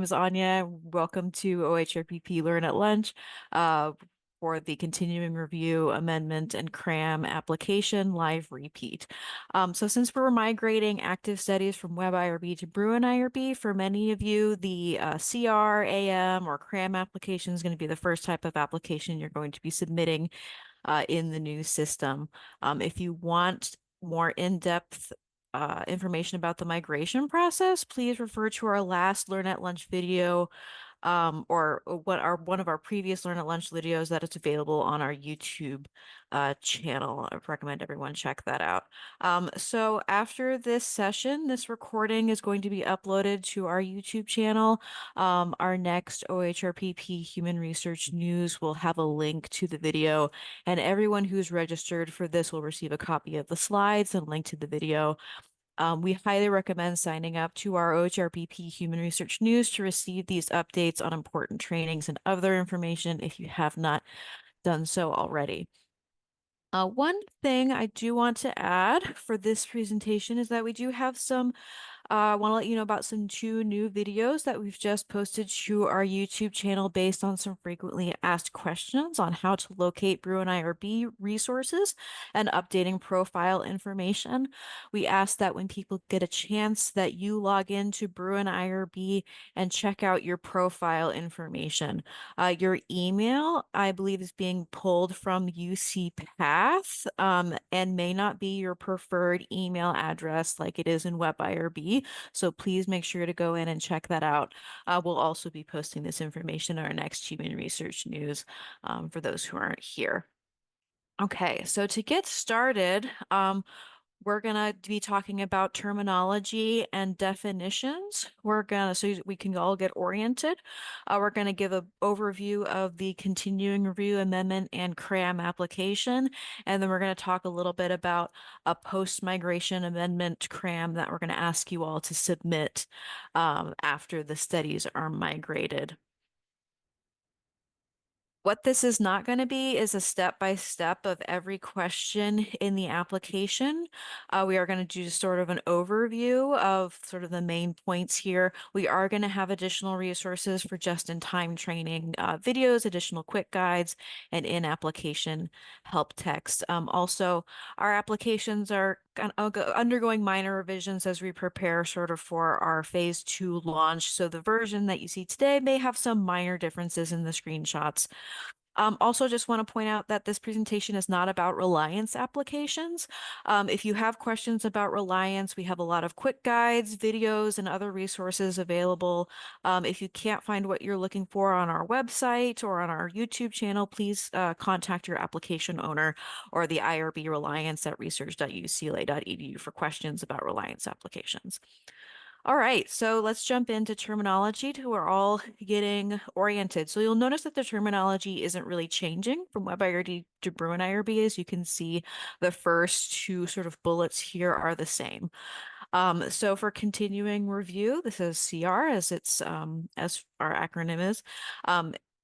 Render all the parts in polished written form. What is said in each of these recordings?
Is Anya. Welcome to OHRPP Learn-at-Lunch for the continuing review, amendment, and CRAM application live repeat. So since we're migrating active studies from webIRB to BruinIRB, for many of you, the CR, AM, or CRAM application is going to be the first type of application you're going to be submitting in the new system. If you want more in-depth information about the migration process, please refer to our last Learn-at-Lunch video or one of our previous Learn-at-Lunch videos that is available on our YouTube channel. I recommend everyone check that out. So after this session, this recording is going to be uploaded to our YouTube channel. Our next OHRPP Human Research News will have a link to the video, and everyone who's registered for this will receive a copy of the slides and link to the video. We highly recommend signing up to our OHRPP Human Research News to receive these updates on important trainings and other information if you have not done so already. One thing I do want to add for this presentation is that we do have I want to let you know about some two new videos that we've just posted to our YouTube channel based on some frequently asked questions on how to locate Bruin IRB resources and updating profile information. We ask that when people get a chance that you log into Bruin IRB and check out your profile information. Your email, I believe, is being pulled from UC Path and may not be your preferred email address like it is in webIRB. So please make sure to go in and check that out. We'll also be posting this information in our next Human Research News for those who aren't here. Okay, so to get started, we're going to be talking about terminology and definitions. So we can all get oriented. We're going to give an overview of the continuing review amendment and CRAM application. And then we're going to talk a little bit about a post-migration amendment CRAM that we're going to ask you all to submit after the studies are migrated. What this is not going to be is a step-by-step of every question in the application. We are going to do sort of an overview of sort of the main points here. We are going to have additional resources for just-in-time training videos, additional quick guides, and in-application help text. Also, our applications are undergoing minor revisions as we prepare sort of for our phase 2 launch. So the version that you see today may have some minor differences in the screenshots. Also, just want to point out that this presentation is not about Reliance applications. If you have questions about Reliance, we have a lot of quick guides, videos, and other resources available. If you can't find what you're looking for on our website or on our YouTube channel, please contact your application owner or the IRB Reliance at research.ucla.edu for questions about Reliance applications. All right, so let's jump into terminology till we're all getting oriented. So you'll notice that the terminology isn't really changing from webIRB to BruinIRB. As you can see, the first two sort of bullets here are the same. So for continuing review, this is CR as as our acronym is.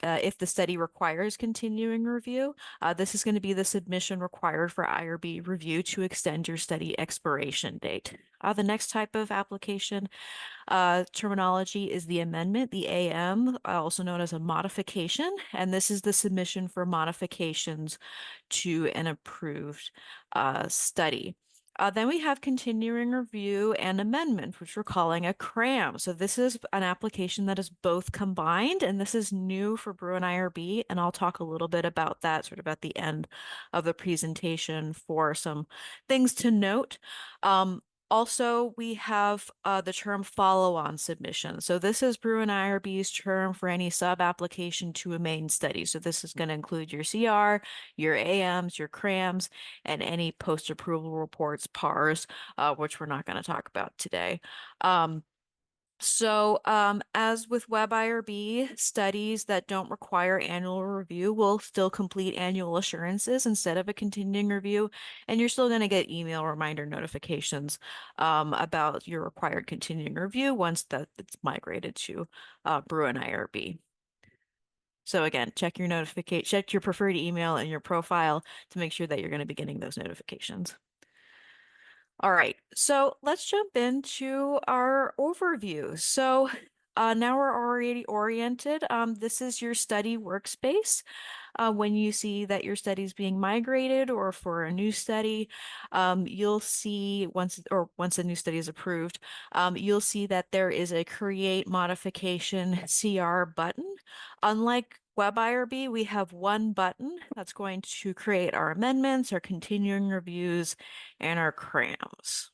If the study requires continuing review, this is going to be the submission required for IRB review to extend your study expiration date. The next type of application terminology is the amendment, the AM, also known as a modification, and this is the submission for modifications to an approved study. Then we have continuing review and amendment, which we're calling a CRAM. So this is an application that is both combined, and this is new for Bruin IRB, and I'll talk a little bit about that sort of at the end of the presentation for some things to note. Also, we have the term follow-on submission. So this is Bruin IRB's term for any sub-application to a main study. So this is going to include your CR, your AMs, your CRAMs, and any post-approval reports, PARs, which we're not going to talk about today. As with webIRB, studies that don't require annual review will still complete annual assurances instead of a continuing review, and you're still going to get email reminder notifications about your required continuing review once it's migrated to Bruin IRB. So again, check your preferred email and your profile to make sure that you're going to be getting those notifications. All right, so let's jump into our overview. So Now we're already oriented. This is your study workspace. When you see that your study is being migrated or for a new study, you'll see once a new study is approved, you'll see that there is a Create Modification CR button. Unlike webIRB, we have one button that's going to create our amendments, our continuing reviews, and our CRAMs.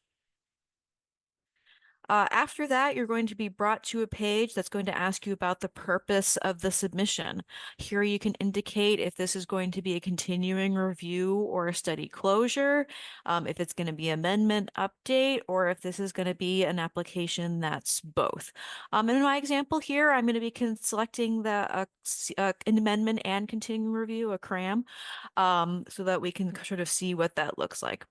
After that, you're going to be brought to a page that's going to ask you about the purpose of the submission. Here you can indicate if this is going to be a continuing review or a study closure, if it's going to be amendment update, or if this is going to be an application that's both. In my example here, I'm going to be selecting an amendment and continuing review, a CRAM, so that we can sort of see what that looks like.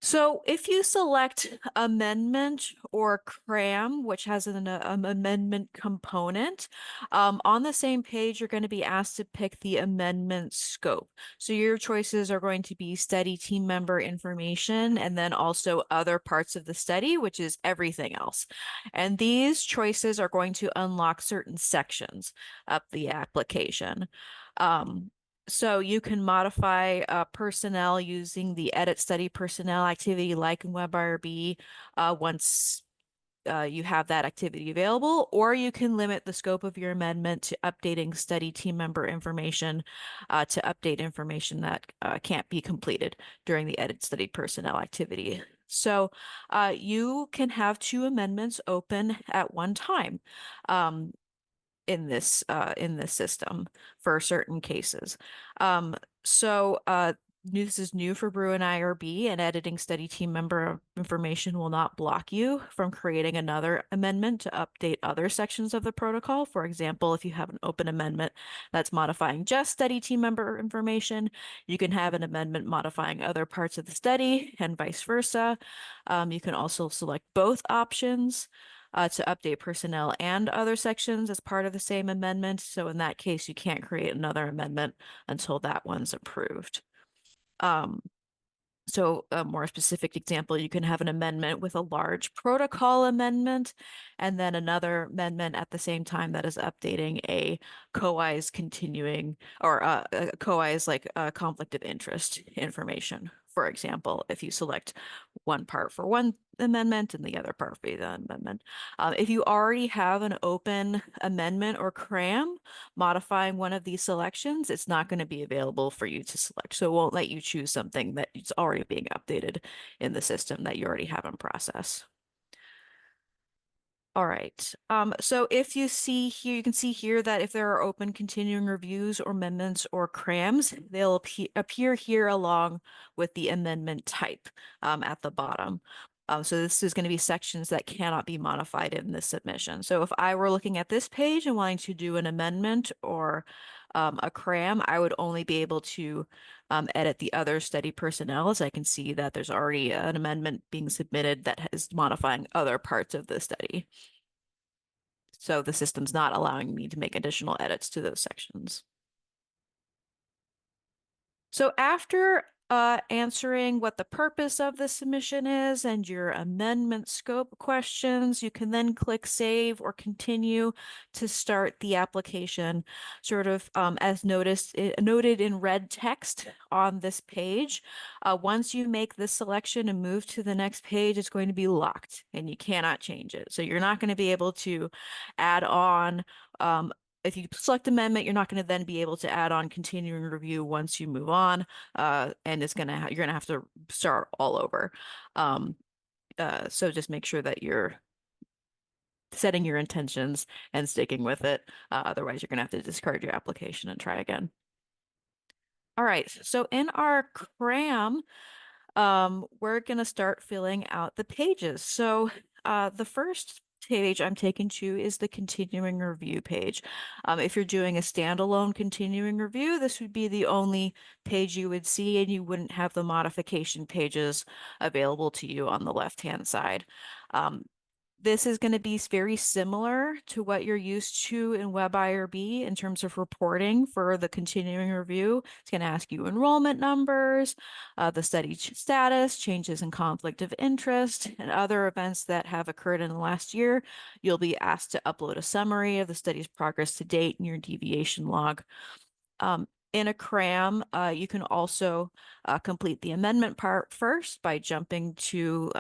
So if you select amendment or CRAM, which has an amendment component, on the same page, you're going to be asked to pick the amendment scope. So your choices are going to be study team member information and then also other parts of the study, which is everything else. And these choices are going to unlock certain sections of the application. So you can modify personnel using the edit study personnel activity like in webIRB once you have that activity available, or you can limit the scope of your amendment to updating study team member information to update information that can't be completed during the edit study personnel activity. So you can have two amendments open at one time. In this system for certain cases. This is new for Bruin IRB, and editing study team member information will not block you from creating another amendment to update other sections of the protocol. For example, if you have an open amendment that's modifying just study team member information, you can have an amendment modifying other parts of the study and vice versa. You can also select both options to update personnel and other sections as part of the same amendment. So in that case, you can't create another amendment until that one's approved. So a more specific example, you can have an amendment with a large protocol amendment and then another amendment at the same time that is updating a COI's continuing or a COI's like conflict of interest information. For example, if you select one part for one amendment and the other part for the amendment. If you already have an open amendment or CRAM modifying one of these selections, it's not going to be available for you to select. So it won't let you choose something that is already being updated in the system that you already have in process. All right. So if you see here, you can see here that if there are open continuing reviews or amendments or CRAMs, they'll appear here along with the amendment type at the bottom. So this is going to be sections that cannot be modified in this submission. So if I were looking at this page and wanting to do an amendment or a CRAM, I would only be able to edit the other study personnel, as I can see that there's already an amendment being submitted that is modifying other parts of the study. So the system's not allowing me to make additional edits to those sections. So after answering what the purpose of the submission is and your amendment scope questions, you can then click Save or Continue to start the application, sort of as noted in red text on this page. Once you make this selection and move to the next page, it's going to be locked and you cannot change it. So you're not going to be able to add on if you select amendment, you're not going to then be able to add on continuing review once you move on, and you're gonna have to start all over. So just make sure that you're setting your intentions and sticking with it. Otherwise, you're gonna have to discard your application and try again. All right, so in our CRAM, we're gonna start filling out the pages. So the first page I'm taken to is the continuing review page. If you're doing a standalone continuing review, this would be the only page you would see, and you wouldn't have the modification pages available to you on the left-hand side. This is going to be very similar to what you're used to in webIRB in terms of reporting for the continuing review. It's going to ask you enrollment numbers, the study status, changes in conflict of interest, and other events that have occurred in the last year. You'll be asked to upload a summary of the study's progress to date and your deviation log. In a CRAM, you can also complete the amendment part first by jumping to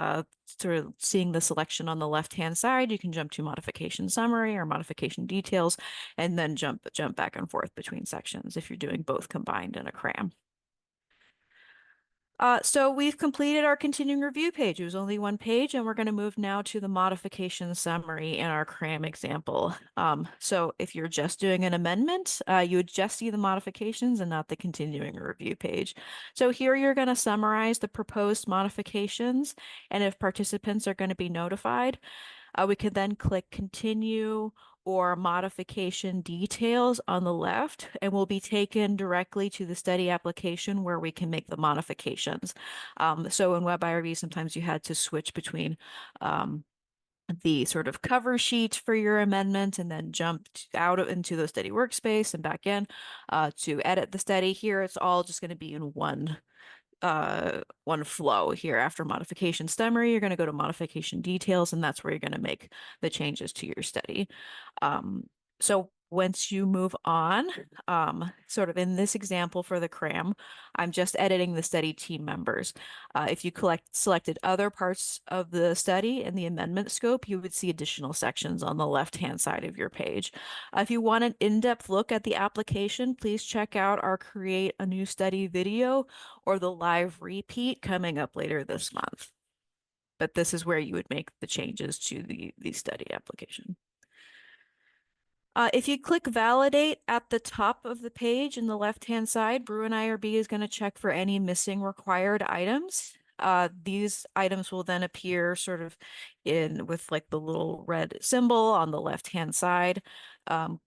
sort of seeing the selection on the left-hand side. You can jump to modification summary or modification details, and then jump back and forth between sections if you're doing both combined in a CRAM. So we've completed our continuing review page. It was only one page, and we're going to move now to the modification summary in our CRAM example. So if you're just doing an amendment, you would just see the modifications and not the continuing review page. So here you're going to summarize the proposed modifications, and if participants are going to be notified, we could then click continue or modification details on the left, and we'll be taken directly to the study application where we can make the modifications. So in webIRB, sometimes you had to switch between the sort of cover sheet for your amendment and then jump out into the study workspace and back in to edit the study. Here, it's all just going to be in one flow here. After modification summary, you're going to go to modification details, and that's where you're going to make the changes to your study. So once you move on, sort of in this example for the CRAM, I'm just editing the study team members. If you selected other parts of the study in the amendment scope, you would see additional sections on the left-hand side of your page. If you want an in-depth look at the application, please check out our Create a New Study video or the live repeat coming up later this month. But this is where you would make the changes to the study application. If you click validate at the top of the page in the left-hand side, BruinIRB is going to check for any missing required items. These items will then appear sort of with like the little red symbol on the left-hand side.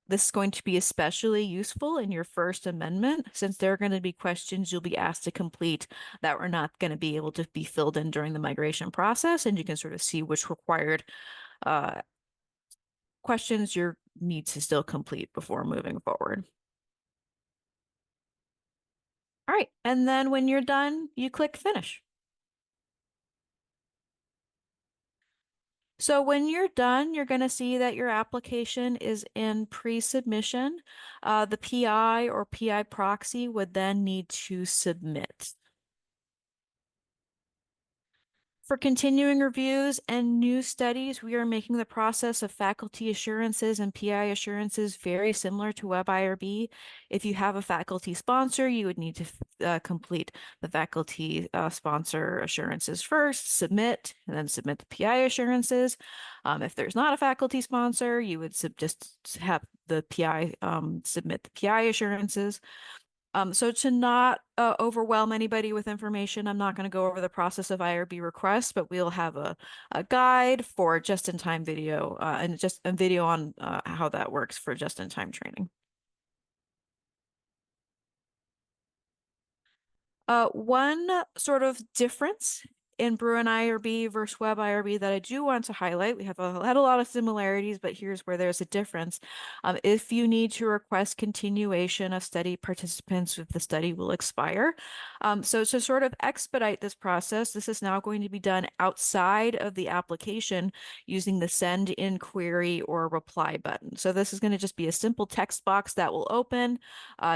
This is going to be especially useful in your first amendment, since there are going to be questions you'll be asked to complete that are not going to be able to be filled in during the migration process, and you can sort of see which required questions you need to still complete before moving forward. All right, and then when you're done, you click finish. So when you're done, you're going to see that your application is in pre-submission. The PI or PI proxy would then need to submit. For continuing reviews and new studies, we are making the process of faculty assurances and PI assurances very similar to webIRB. If you have a faculty sponsor, you would need to complete the faculty sponsor assurances first, submit, and then submit the PI assurances. If there's not a faculty sponsor, you would just have the PI submit the PI assurances. So to not overwhelm anybody with information, I'm not going to go over the process of IRB requests, but we'll have a guide for just-in-time video and just a video on how that works for just-in-time training. One sort of difference in Bruin IRB versus webIRB that I do want to highlight, we have had a lot of similarities, but here's where there's a difference. If you need to request continuation of study participants if the study will expire. So to sort of expedite this process, this is now going to be done outside of the application using the send inquiry or reply button. So this is going to just be a simple text box that will open.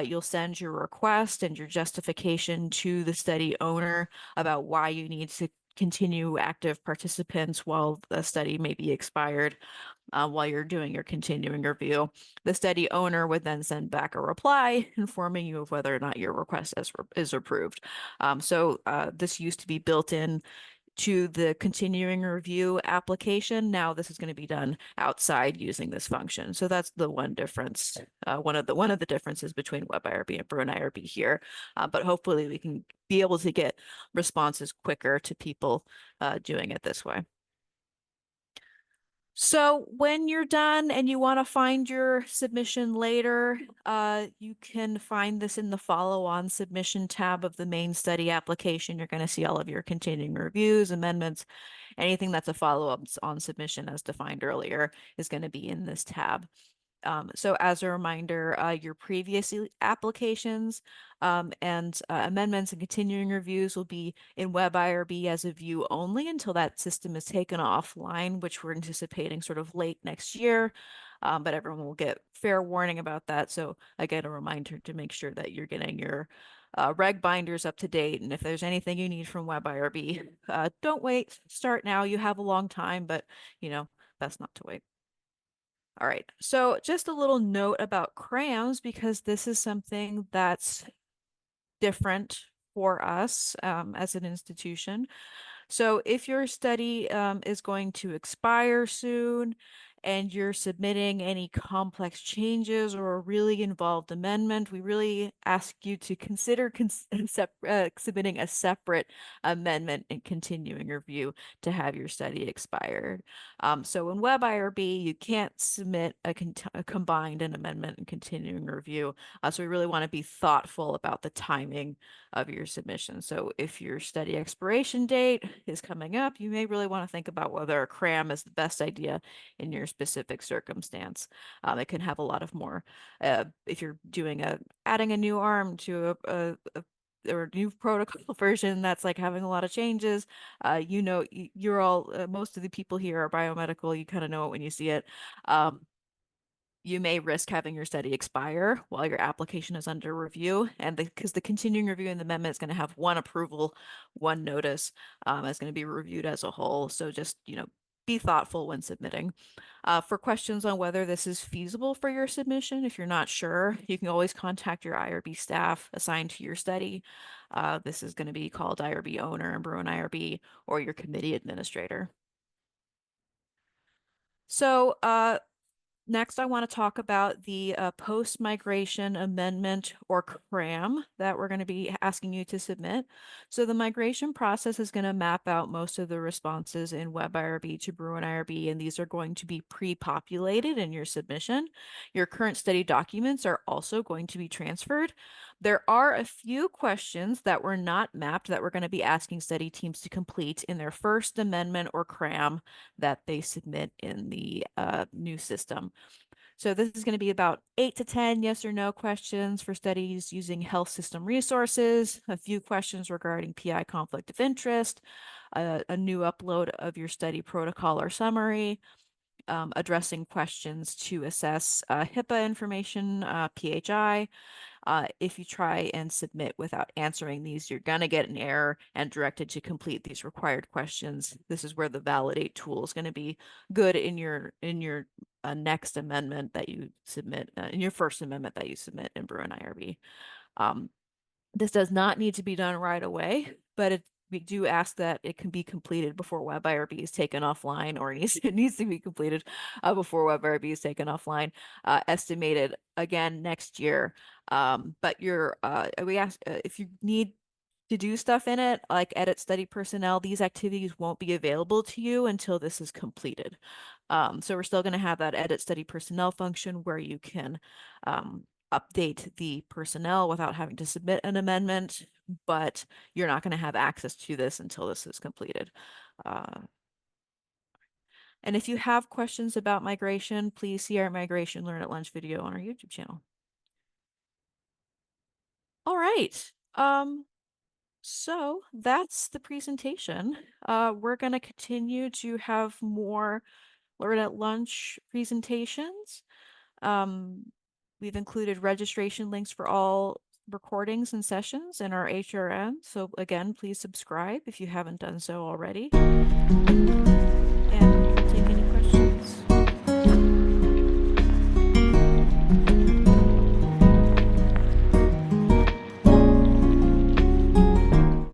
You'll send your request and your justification to the study owner about why you need to continue active participants while the study may be expired while you're doing your continuing review. The study owner would then send back a reply informing you of whether or not your request is approved. So this used to be built in to the continuing review application. Now this is going to be done outside using this function. So that's the one difference, one of the differences between webIRB and BruinIRB here. But hopefully we can be able to get responses quicker to people doing it this way. So when you're done and you want to find your submission later, you can find this in the follow-on submission tab of the main study application. You're going to see all of your continuing reviews, amendments, anything that's a follow-up on submission as defined earlier is going to be in this tab. So as a reminder, your previous applications and amendments and continuing reviews will be in webIRB as a view only until that system is taken offline, which we're anticipating sort of late next year. But everyone will get fair warning about that. So again, a reminder to make sure that you're getting your reg binders up to date. And if there's anything you need from webIRB, don't wait. Start now. You have a long time, but best not to wait. All right, so just a little note about CRAMs because this is something that's different for us as an institution. So if your study is going to expire soon and you're submitting any complex changes or a really involved amendment, we really ask you to consider submitting a separate amendment and continuing review to have your study expired. So in webIRB, you can't submit a combined an amendment and continuing review. So we really want to be thoughtful about the timing of your submission. So if your study expiration date is coming up, you may really want to think about whether a CRAM is the best idea in your specific circumstance. It can have a lot of more, if you're doing adding a new arm to or a new protocol version that's like having a lot of changes. You're all, most of the people here are biomedical. You kind of know it when you see it. You may risk having your study expire while your application is under review. And because the continuing review and the amendment is going to have one approval, one notice, is going to be reviewed as a whole. So just, be thoughtful when submitting. For questions on whether this is feasible for your submission, if you're not sure, you can always contact your IRB staff assigned to your study. This is going to be called IRB owner and Bruin IRB or your committee administrator. So next, I want to talk about the post-migration amendment or CRAM that we're going to be asking you to submit. So the migration process is going to map out most of the responses in webIRB to BruinIRB, and these are going to be pre-populated in your submission. Your current study documents are also going to be transferred. There are a few questions that were not mapped that we're going to be asking study teams to complete in their first amendment or CRAM that they submit in the new system. So this is going to be about 8 to 10 yes or no questions for studies using health system resources, a few questions regarding PI conflict of interest, a new upload of your study protocol or summary, addressing questions to assess HIPAA information, PHI. If you try and submit without answering these, you're going to get an error and directed to complete these required questions. This is where the validate tool is going to be good in your next amendment that you submit, in your first amendment that you submit in Bruin IRB. This does not need to be done right away, but we do ask that it can be completed before webIRB is taken offline, or it needs to be completed before webIRB is taken offline, estimated again next year. But we ask if you need to do stuff in it, like edit study personnel, these activities won't be available to you until this is completed. So we're still going to have that edit study personnel function where you can update the personnel without having to submit an amendment, but you're not going to have access to this until this is completed. And if you have questions about migration, please see our migration Learn-at-Luch video on our YouTube channel. All right. So that's the presentation. We're going to continue to have more Learn-at-Luch presentations. We've included registration links for all recordings and sessions in our HRM. So again, please subscribe if you haven't done so already.